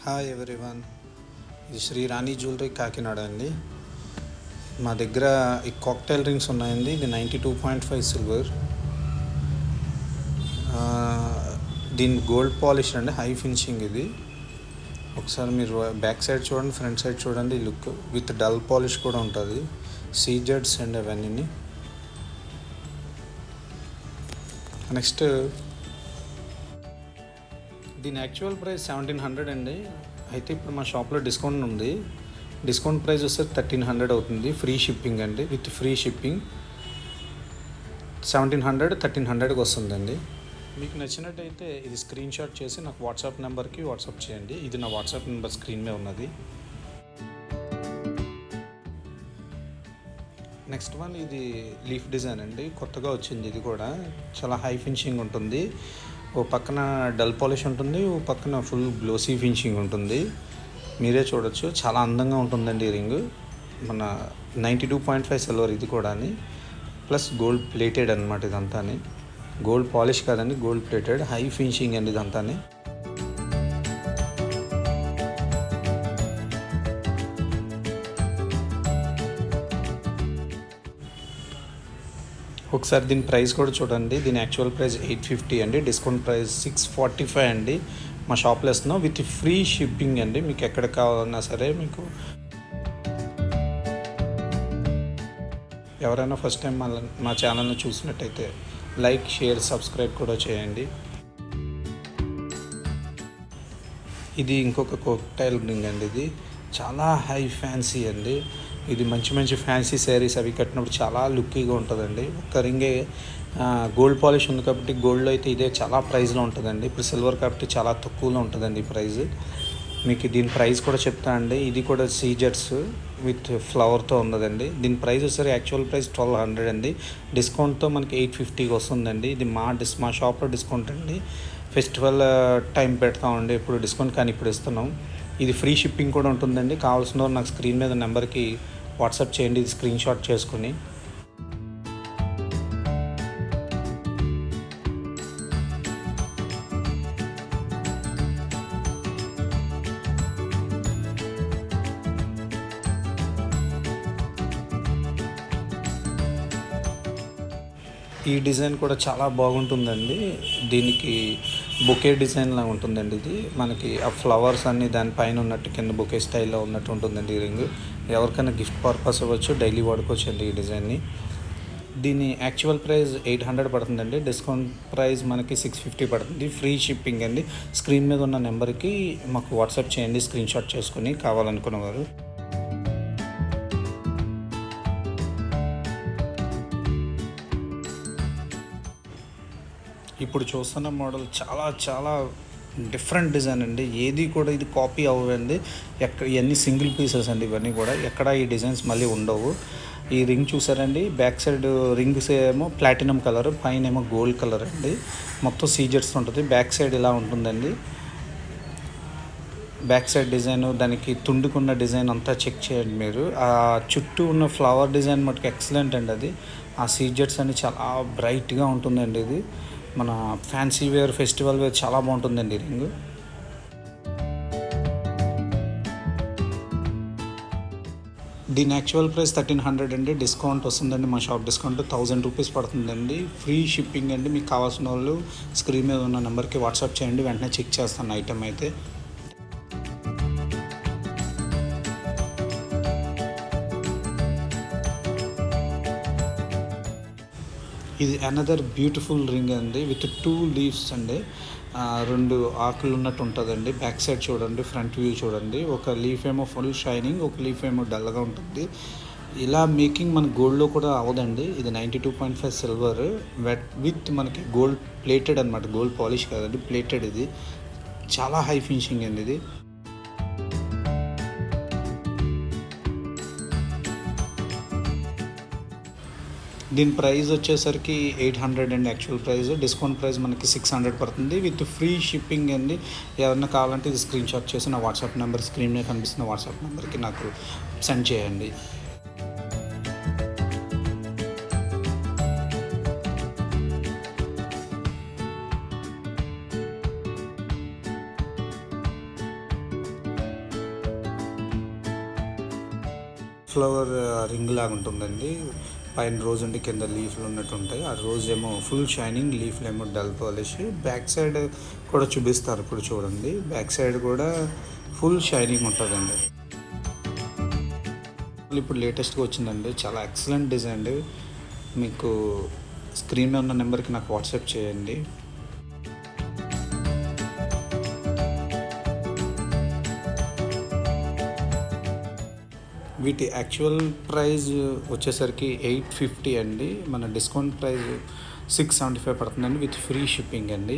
Hi everyone, ఇది శ్రీ రాణి jewellery Kakinada అండి. మా దగ్గర ఈ కాక్టైల్ రింగ్స్ ఉన్నాయండి. ఇది 92.5 సిల్వర్. దీని గోల్డ్ పాలిష్ అండి, హై ఫినిషింగ్. ఇది ఒకసారి మీరు బ్యాక్ సైడ్ చూడండి, ఫ్రంట్ సైడ్ చూడండి. లుక్ విత్ డల్ పాలిష్ కూడా ఉంటుంది. సీజెడ్స్ అండ్ అవన్నీ. నెక్స్ట్ దీని యాక్చువల్ ప్రైస్ 1700 అండి. అయితే ఇప్పుడు మా షాప్లో డిస్కౌంట్ ఉంది. డిస్కౌంట్ ప్రైస్ వస్తే 1300 అవుతుంది. ఫ్రీ షిప్పింగ్ అండి, విత్ ఫ్రీ షిప్పింగ్ 1700 1300కి వస్తుందండి. మీకు నచ్చినట్టయితే ఇది స్క్రీన్ షాట్ చేసి నాకు వాట్సాప్ నెంబర్కి వాట్సాప్ చేయండి. ఇది నా వాట్సాప్ నెంబర్ స్క్రీన్ మీద ఉన్నది. నెక్స్ట్ వన్ ఇది లీఫ్ డిజైన్ అండి, కొత్తగా వచ్చింది. ఇది కూడా చాలా హై ఫినిషింగ్ ఉంటుంది. ఓ పక్కన డల్ పాలిష్ ఉంటుంది, ఓ పక్కన ఫుల్ గ్లోసీ ఫినిషింగ్ ఉంటుంది. మీరే చూడొచ్చు, చాలా అందంగా ఉంటుందండి ఈ రింగ్. మన 92.5 సిల్వర్ ఇది కూడా, ప్లస్ గోల్డ్ ప్లేటెడ్ అనమాట. ఇదంతా గోల్డ్ పాలిష్ కాదండి, గోల్డ్ ప్లేటెడ్ హై ఫినిషింగ్ అండి ఇదంతా. ఒకసారి దీని ప్రైస్ కూడా చూడండి. దీని యాక్చువల్ ప్రైస్ 850 అండి, డిస్కౌంట్ ప్రైస్ 645 అండి. మా షాప్లో ఇస్తున్నాం విత్ ఫ్రీ షిప్పింగ్ అండి. మీకు ఎక్కడ కావాలన్నా సరే. మీకు ఎవరైనా ఫస్ట్ టైం మా ఛానల్ని చూసినట్టయితే లైక్, షేర్, సబ్స్క్రైబ్ కూడా చేయండి. ఇది ఇంకొక కాక్టైల్ రింగ్ అండి. ఇది చాలా హై ఫ్యాన్సీ అండి. ఇది మంచి ఫ్యాన్సీ శారీస్ అవి కట్టినప్పుడు చాలా లుక్కీగా ఉంటుందండి. ఒక్క రింగే గోల్డ్ పాలిష్ ఉంది కాబట్టి గోల్డ్లో అయితే ఇదే చాలా ప్రైస్లో ఉంటుందండి. ఇప్పుడు సిల్వర్ కాబట్టి చాలా తక్కువలో ఉంటుందండి ప్రైస్. మీకు దీని ప్రైస్ కూడా చెప్తా అండి. ఇది కూడా సీజెట్స్ విత్ ఫ్లవర్తో ఉన్నదండి. దీని ప్రైస్ వచ్చేసరికి యాక్చువల్ ప్రైస్ 1200 అండి. డిస్కౌంట్తో మనకి 850కి వస్తుందండి. ఇది మా షాప్లో డిస్కౌంట్ అండి. ఫెస్టివల్ టైం పెడతామండి ఇప్పుడు డిస్కౌంట్, కానీ ఇప్పుడు ఇస్తున్నాం. ఇది ఫ్రీ షిప్పింగ్ కూడా ఉంటుందండి. కావాల్సిన నాకు స్క్రీన్ మీద నెంబర్కి వాట్సాప్ చేయండి, ఇది స్క్రీన్ షాట్ చేసుకుని. ఈ డిజైన్ కూడా చాలా బాగుంటుందండి. దీనికి బొకే డిజైన్ లాగా ఉంటుందండి. ఇది మనకి ఆ ఫ్లవర్స్ అన్నీ దానిపైన ఉన్నట్టు కింద బొకే స్టైల్లో ఉన్నట్టు ఉంటుందండి ఈ రింగ్. ఎవరికైనా గిఫ్ట్ పర్పస్ అవ్వచ్చు, డైలీ వాడుకోవచ్చు అండి ఈ డిజైన్ని. దీని యాక్చువల్ ప్రైస్ 800 పడుతుందండి. డిస్కౌంట్ ప్రైస్ మనకి 650 పడుతుంది. ఫ్రీ షిప్పింగ్ అండి. స్క్రీన్ మీద ఉన్న నెంబర్కి మాకు వాట్సాప్ చేయండి స్క్రీన్ షాట్ చేసుకుని, కావాలనుకున్నవారు. ఇప్పుడు చూస్తున్న మోడల్ చాలా డిఫరెంట్ డిజైన్ అండి. ఏది కూడా ఇది కాపీ అవ్వండి. ఇవన్నీ సింగిల్ పీసెస్ అండి. ఇవన్నీ కూడా ఎక్కడ ఈ డిజైన్స్ మళ్ళీ ఉండవు. ఈ రింగ్ చూసారండి, బ్యాక్ సైడ్ రింగ్స్ ఏమో ప్లాటినం కలర్, పైన ఏమో గోల్డ్ కలర్ అండి. మొత్తం సీజెట్స్ ఉంటుంది. బ్యాక్ సైడ్ ఇలా ఉంటుందండి. బ్యాక్ సైడ్ డిజైన్, దానికి తుండుకున్న డిజైన్ అంతా చెక్ చేయండి మీరు. ఆ చుట్టూ ఉన్న ఫ్లవర్ డిజైన్ మటుకు ఎక్సలెంట్ అండి. అది ఆ సీజెట్స్ అని చాలా బ్రైట్గా ఉంటుందండి. ఇది మన ఫ్యాన్సీ వేర్, ఫెస్టివల్ వేర్ చాలా బాగుంటుందండి రింగ్. దీని యాక్చువల్ ప్రైస్ 1300 అండి. డిస్కౌంట్ వస్తుందండి. మా షాప్ డిస్కౌంట్ 1000 రూపీస్ పడుతుందండి. ఫ్రీ షిప్పింగ్ అండి. మీకు కావాల్సిన వాళ్ళు స్క్రీన్ మీద ఉన్న నెంబర్కి వాట్సాప్ చేయండి, వెంటనే చెక్ చేస్తాను ఐటమ్ అయితే. ఇది అనదర్ బ్యూటిఫుల్ రింగ్ అండి, విత్ 2 లీవ్స్ అండి. 2 ఆకులు ఉన్నట్టు ఉంటుందండి. బ్యాక్ సైడ్ చూడండి, ఫ్రంట్ వ్యూ చూడండి. ఒక లీఫ్ ఏమో ఫుల్ షైనింగ్, ఒక లీఫ్ ఏమో డల్గా ఉంటుంది. ఇలా మేకింగ్ మన గోల్డ్లో కూడా అవదండి. ఇది 92.5 సిల్వర్ విత్ మనకి గోల్డ్ ప్లేటెడ్ అనమాట. గోల్డ్ పాలిష్ కాదండి, ప్లేటెడ్. ఇది చాలా హై ఫినిషింగ్ అండి. ఇది దీని ప్రైస్ వచ్చేసరికి 800 అండి యాక్చువల్ ప్రైస్. డిస్కౌంట్ ప్రైస్ మనకి 600 పడుతుంది విత్ ఫ్రీ షిప్పింగ్ అండి. ఎవరన్నా కావాలంటే ఇది స్క్రీన్ షాట్ చేసి నా వాట్సాప్ నెంబర్, స్క్రీన్ మీద కనిపిస్తున్న వాట్సాప్ నెంబర్కి నాకు సెండ్ చేయండి. ఫ్లవర్ రింగ్ లాగా ఉంటుందండి. పైన రోజ్ ఉండి కింద లీఫ్లు ఉన్నట్టు ఉంటాయి. ఆ రోజ్ ఏమో ఫుల్ షైనింగ్, లీఫ్లు ఏమో డల్ పాలిష్. బ్యాక్ సైడ్ కూడా చూపిస్తారు, ఇప్పుడు చూడండి. బ్యాక్ సైడ్ కూడా ఫుల్ షైనింగ్ ఉంటుందండి. ఇప్పుడు లేటెస్ట్గా వచ్చిందండి, చాలా ఎక్సలెంట్ డిజైన్. మీకు స్క్రీన్ ఉన్న నెంబర్కి నాకు వాట్సాప్ చేయండి. వీటి యాక్చువల్ ప్రైస్ వచ్చేసరికి 850 అండి. మన డిస్కౌంట్ ప్రైస్ 675 పడుతుందండి, విత్ ఫ్రీ షిప్పింగ్ అండి.